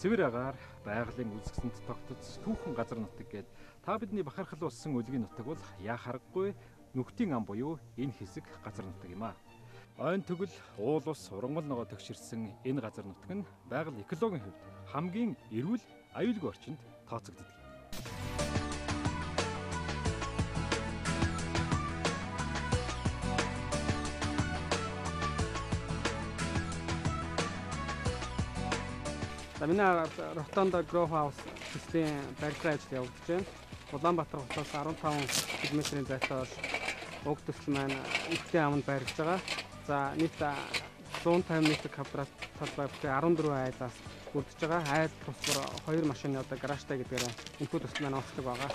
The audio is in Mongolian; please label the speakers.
Speaker 1: Цэвэр агаар байгалийн үзэсгэлэнт тогтц түүхэн газар нутаг гээд та бидний бахархал болсон үлгийн нутаг бол яа харахгүй нүхтийн ам буюу энэ хэсэг газар нутаг юм а. Ойн тэгвэл уул ус урангал ногоо төгширсэн энэ газар нутаг нь байгаль экологийн хувьд хамгийн эрүүл аюулгүй орчинд тооцогддог.
Speaker 2: Миний Ротондо Grow House төслийн барилгын ажил явагдаж байна. Улаанбаатар хотоос 15 км-ийн зайтай уг төсөл маань эцгийн аманд байрлаж байгаа. За нийт 150 м квадрат талбай бүхий 14 айлаас бүрдэж байгаа. Айл тусгаар 2 машины одоо гаражтай гэдгээр энэхүү төсөл маань онцлог байгаа.